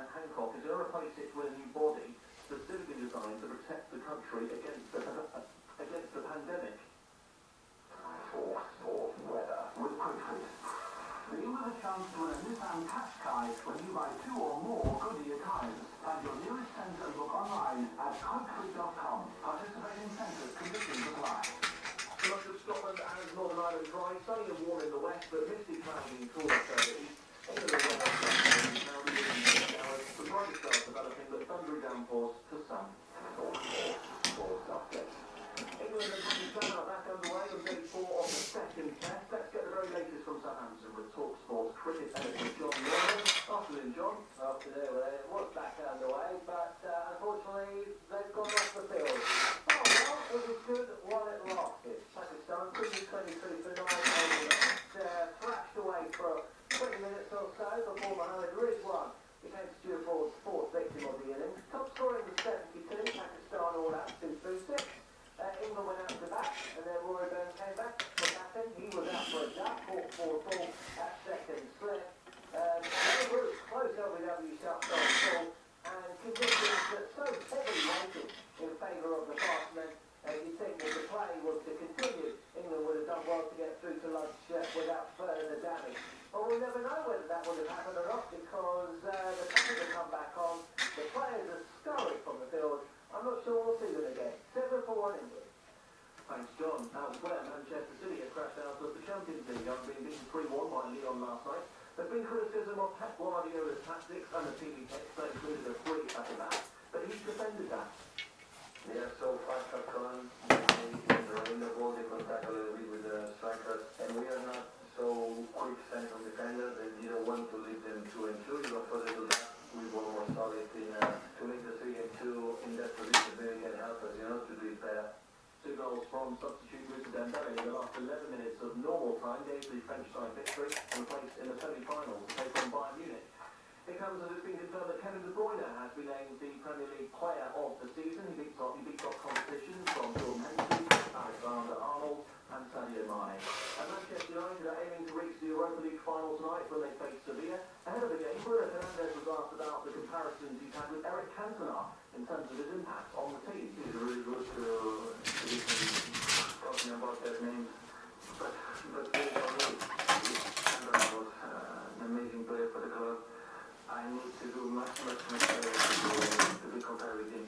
Hancock is going to replace it with a new body specifically designed to protect the country against the pandemic. For sport weather with Quickfit. You have a chance to win a Nissan Qashqai when you buy 2 or more Goodyear tyres. Find your nearest centre and book online at quickfit.com. Participating centres, conditions apply. Much of Scotland and Northern Ireland dry, sunny and warm in the west, but misty, cloudy and cooler further east. England will have sunshine now reducing showers, with brighter stars developing, but thundery downpours to some. Sports update. England and British Ghana back underway on day 4 of the second test. Let's get the very latest from Southampton with TalkSport's cricket editor John Norman. Afternoon, John. Afternoon. Well, it was back underway, but unfortunately they've gone off the field. Oh well, it was good while it lasted. Pakistan, 23 for 9 thrashed away for 20 minutes or so before Mohammad Rizwan became Stuart Broad's 4th victim of the innings. Top scoring was 72, Pakistan all out 2-3-6. England went out to bat, and then Rory Burns came back for batting. He was out for a duck, caught for a ball at second slip. Bruce close LBW shut down full, and conditions that so heavily weighted in favour of the batsmen. You'd think that the play was to continue. England would have done well to get through to lunch without further damage. But we'll never know whether that would have happened or not, because the fans have come back on. The players are scurried from the field. I'm not sure we'll see them again. 7-4 England. Thanks, John. Elsewhere, Manchester City have crashed out of the Champions League after being beaten 3-1 by Lyon last night. There's been criticism of Pep Guardiola's tactics and the TV text that included a free at the back, but he's defended that. They are so fast up front, in the ball, they contact a little bit with the strikers, and we are not so quick central defenders. They didn't want to leave them 2 and 2, even for they do that. We were more solid to make the 3 and 2 in that position. They can help us, to do it better. 2 goals from substitute Moussa Dembele in the last 11 minutes of normal time gave the French side victory and placed in the semi-finals to take on Bayern Munich. It comes as it's been confirmed that Kevin De Bruyne has been named the Premier League Player of the Season. He beats off competition from Jordan Henderson, Alexander-Arnold and Sadio Mane. And Manchester United are aiming to reach the Europa League final tonight when they face Sevilla. Ahead of the game, Bruno Fernandes was asked about the comparisons he's had with Eric Cantona in terms of his impact on the team. It's really good to be talking about their names, but they don't need. Cantona was an amazing player for the club. I need to do much better to be compared with him.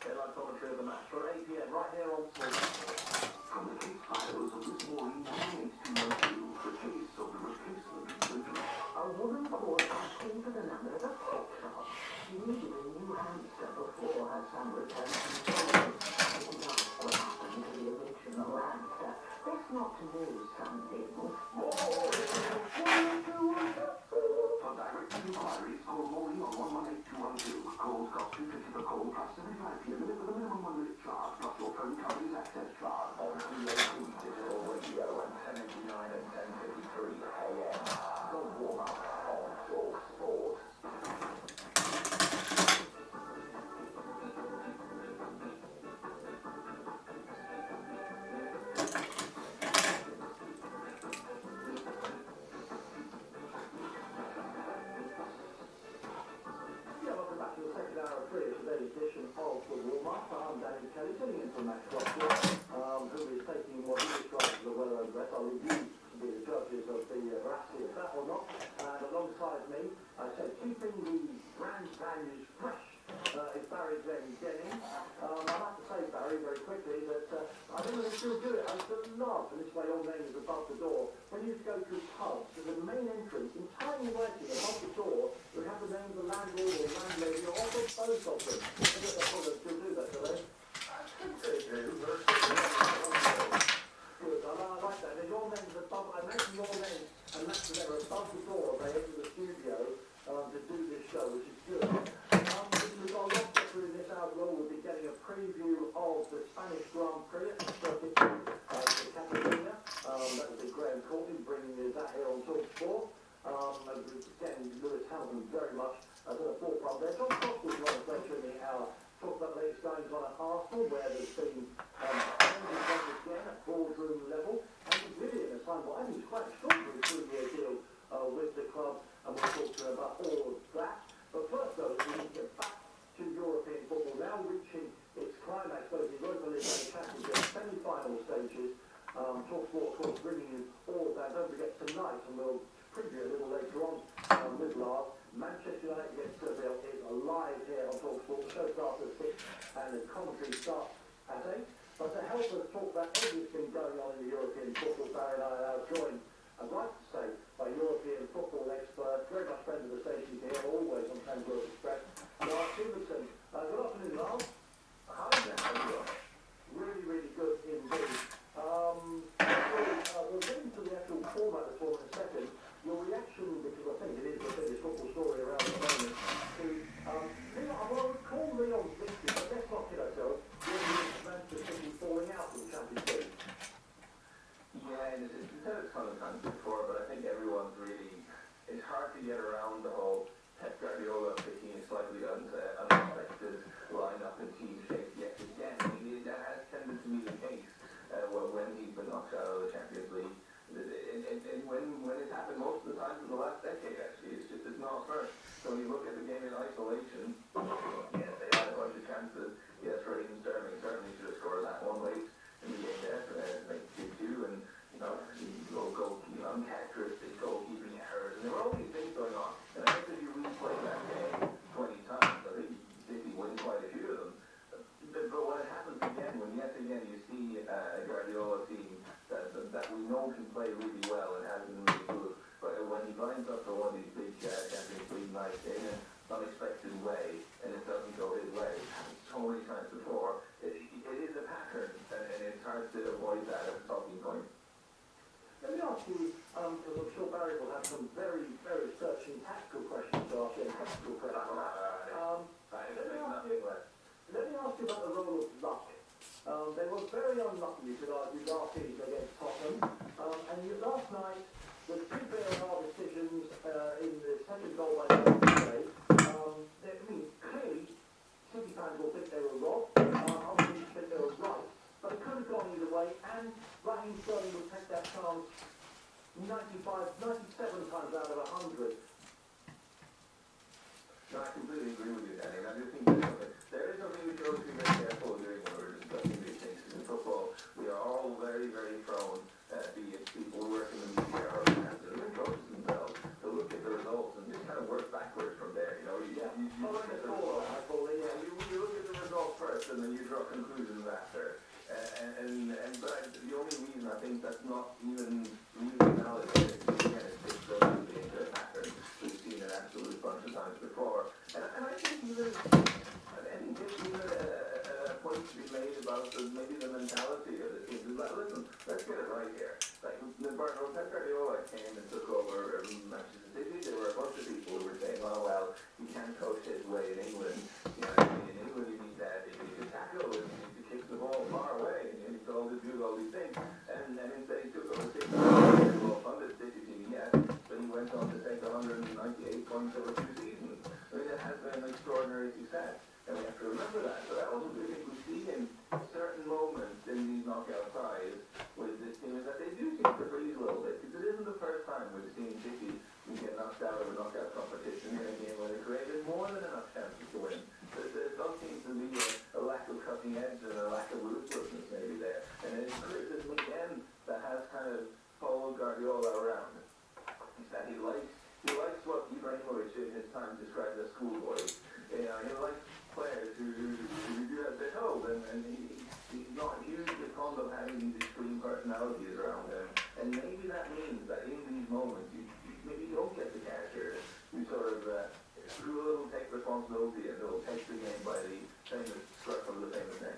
Live commentary of the match for 8 p.m. right here on TalkSport. From the case files of this morning, 98212, the case of the replacement children. A woman called asking for the number of a pet shop. She needed a new hamster before her son returned from school. She asked what happened to the original hamster. Best not to know some people. For direct inquiries, call Maureen on 118212. Calls cost $250 per call plus 75p a minute with a minimum 1 minute charge plus your phone company's access charge. On DAB Digital Radio and 1089 and 1053 AM. The warm-up on TalkSport. Welcome back to the second hour of 3 of today's edition of The Warm-Up. I'm Daniel Kelly, sitting in for Max Rockwood, who is taking what he describes as a well-earned rest. I'll review to be the judges of the veracity of that or not. And alongside me, I say keeping the brand values fresh is Barry Glendenning. I have to say, Barry, very quickly, that I don't really still do it. I used to love, and this way all names above the door, when you go to pubs, there's a main entrance, in tiny writing above the door, you have the name of the landlord or landlady, or also both of them. I don't know if they still do that, do they? I think they do. Good, I like that. And your name's above, I mentioned your name, and that's never above the door, they enter the studio to do this show, which is good. We've got a lot to get through in this hour. We'll be getting a preview of the Spanish Grand Prix at the circuit to Catalunya. That will be Graham Courtney bringing you that here on TalkSport. Again, Lewis Hamilton very much at the forefront there. John Cross was one of later in the hour. Talk about the latest goings on at Arsenal, where there's been changes again at boardroom level. And Vivian has signed what I think is quite extraordinary 3-year deal with the club, and we'll talk to her about all of that. But first, though, the commentary starts at 8. But to help us talk about everything going on in the European football, Barry and I are now joined, I'd like to say, by European football expert, very much friend of the station here, always on Pembroke Express, Lars Huberton. Good afternoon, Lars. How is that? How are you? Really, really good indeed. We'll get into the actual format of the tournament in a second. Your reaction, because I think it is the biggest football story around the moment, to Leon, I would call Leon's victory, but let's not kid ourselves, Manchester City falling out of the Champions League. Yeah, and it's said it a ton of times before, but I think everyone's really, it's hard to get around the whole Pep Guardiola picking a slightly unexpected lineup and team shape yet again. I mean, that has tended to be the case when he's been knocked out of the Champions League. And when it's happened most of the time in the last decade, actually, it's not first. So when you look at the game in isolation, yes, they had a bunch of chances. Yes, Raheem Sterling certainly should have scored that one late in the game there, like 2-2, and you know, goalkeeping uncharacteristic goalkeeping errors, and there were all these things going on. And I think if you replay that game 20 times, I think City win quite a few of them. But when it happens again, when yet again you see a Guardiola team that we know can play really well and has been really good, but when he lines up for one of these big Champions League nights in an unexpected way, and it doesn't go his way, it's happened so many times before, it is a pattern, and it's hard to avoid that as a talking point. Let me ask you, because I'm sure Barry will have some very, very searching tactical questions to ask you, and technical questions. Let me ask you about the role of luck. They were very unlucky, you could argue, last season against Tottenham. Last night, the two VAR decisions in the second goal by Norway, clearly, City fans will think they were wrong, others think they were right, but it could have gone either way, and Raheem Sterling would take that chance 97 times out of 100. No, I completely agree with you, Danny. I do think there is something we should always be very careful of doing when we're discussing these things. In football, we are all very, very prone, be it people who work in the media or fans or even coaches themselves, to look at the results and just kind of work backwards from there. You know, you look at the results, you look at the results first, and then you draw conclusions after. But the only reason I think that's not even really valid is again, it's just into a pattern. We've seen an absolute bunch of times before. And I think even a point to be made about maybe the mentality of the team. Listen, let's get it right here. Like, Pep Guardiola came and took over Manchester City. There were a bunch of people who were saying, oh, well, he can't coach his way in England. You know, in England you need that. You need to tackle and you need to kick the ball far away. And you need to do all these things. And instead he took over City. Well-funded City team, yes. But he went on to take 198 points over 2 seasons. I mean, it has been an extraordinary success. And we have to remember that. So that was what we think we see in certain moments in these knockout ties with this team, is that they do seem to freeze a little bit. Because it isn't the first time we've seen City get knocked out of a knockout competition in a game where they created more than enough chances to win. There does seem to be a lack of cutting edge and a lack of ruthlessness maybe there. And it's criticism again that has kind of followed Guardiola around. Is that he likes what Ibrahimovic in his time described as schoolboys. You know, he likes players who do as they're told, and he's not hugely fond of having these extreme personalities around him. And maybe that means that in these moments, maybe you don't get the characters who sort of who will take responsibility and will take the game by the famous script of the famous neck.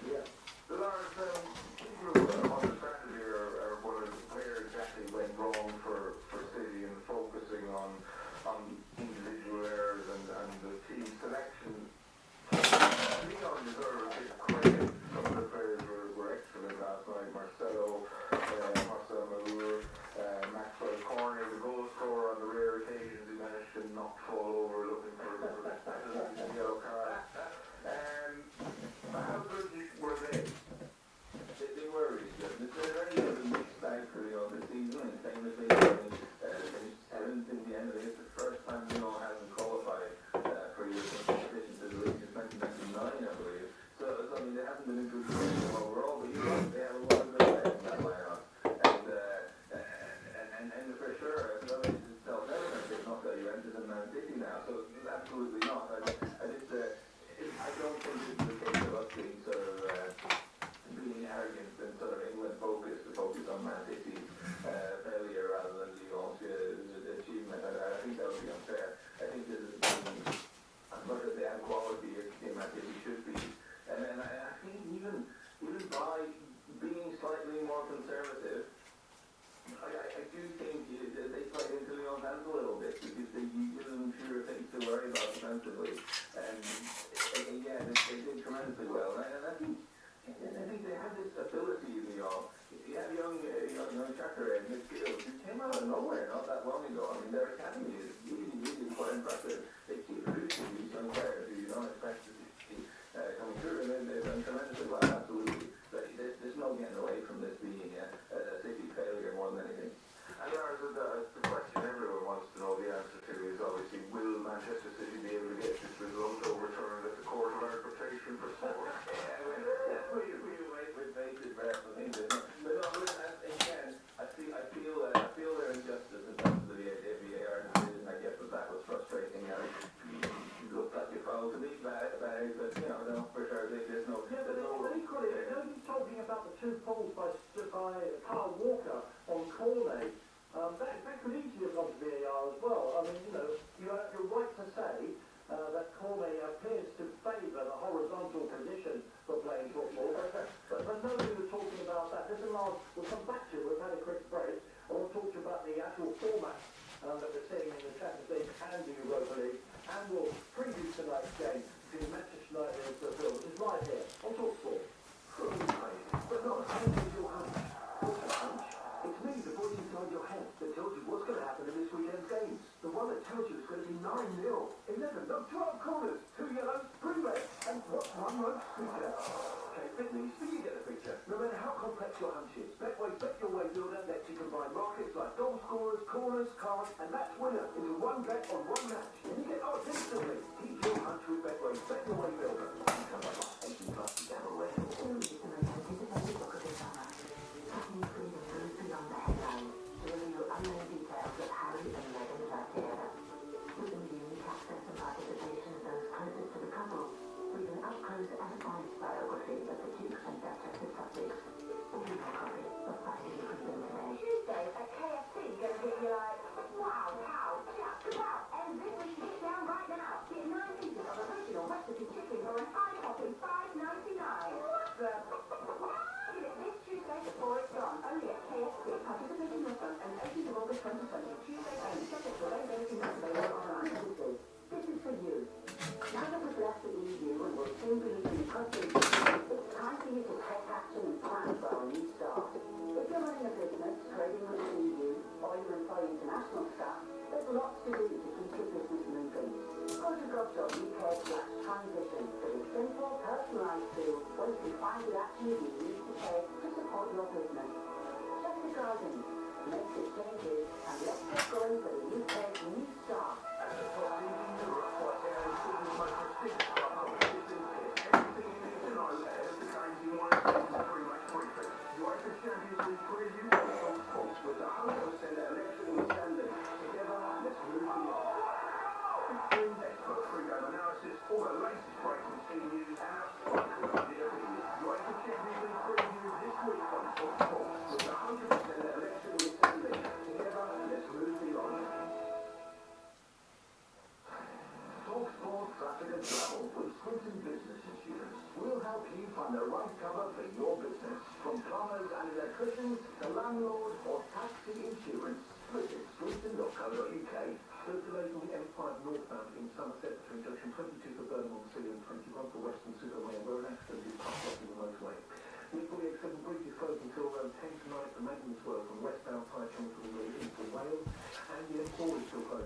Yeah. But Lars, people on the strategy are where exactly went wrong for City and focusing on individual errors and the team selection. Leon deserves a bit of credit. Some of the players were excellent last night. Marcelo Malur, Maxwell Cornet, the goal scorer on the rare occasions he managed to not fall over looking for the yellow card. And defensively. And yeah, they did tremendously well. And I think they had this ability, you know. You have young Chakra in midfield who came out of nowhere not that long ago. I mean, their academy is really quite impressive. They keep producing these young players who you don't expect to see coming through, and then they've done tremendously well, absolutely. But there's no getting away from this being a City failure more than anything. And Lars, the question everyone wants to know the answer to is obviously, will Manchester City be able to get this result overturned at the Court of Arbitration for Sport? We wait with bated breath and things, isn't it? But no, again, I feel their injustice in terms of the VAR decision. I get that was frustrating. You looked like you fouled to me bad, but you know, no, for sure, there's no. Yeah, but equally, nobody's talking about the two falls by Carl Walker on Cornet. That could easily have gone to VAR as well. I mean, you know, you're right to say that Cornet appears to favour the horizontal position for playing football, but nobody was talking about that. Listen, Lars, we'll come back to it. We've had a quick break. I want to talk to you about the actual format that we're seeing in the Champions League and the Europa League, and we'll preview tonight's game between Manchester United and Seville, which is right here on TalkSport. But not a hunch in your hunch. What's a hunch? It's me, the voice inside your head, that tells you what's going to happen in this weekend's games. The one that tells you it's going to be 9-0, 11, no, 12 corners, 2 yellows, 3 reds, and what's one road speaker. Okay, fit me, so you get the picture. No matter how complex your hunch is, Betway Bet Your Way Builder lets you combine markets like goal scorers, corners, cards, and match winner into one bet on one match. And you get odds instantly. Teach your hunch with Betway Bet Your Way Builder. You come by 18 plus to gamble with. Series is the most anticipated book of the summer. Taking freedom goes beyond the headlines to reveal unknown details of Harry and Meghan Zapiera. With the unique access and participation of those closest to the couple, with an up-close and advanced biography of the Dukes and Duchess of Sussex. Order your copy of Finding Freedom today. Tuesday at KFC gonna get you like, wow, pow, just about. And this week, get down right now. Get 9 pieces of original recipe chicken for an eye-popping $5.99. What the? Get it this Tuesday before it's gone. Only at KFC. Participating restaurant and 18th of August 2020. Tuesday only. Subject to availability and available online. This is for you. Now that we've left the EU and will soon be leaving the country, it's time for you to take action and plan for our new start. If you're running a business, trading with the EU, or you employ international staff, there's lots to do to keep your business moving. Go to gov.uk/transition for the simple, personalised tool where you can find the actions you need to take to support your business. Check the guidance, make the changes, and let's get going for the UK's new start. With 100% election standing together, let's move beyond. Featuring expert freedom analysis, all the latest breaking team news, and a sparkling idea for you. Join the Champions League preview this week on TalkSport. With 100% election standing together, let's move beyond. TalkSport Traffic and Travel with Swinton Business Insurance. We'll help you find the right cover for your business. From plumbers and electricians to landlord or taxi insurance. Visit swinton.co.uk. Circulating the M5 northbound in Somerset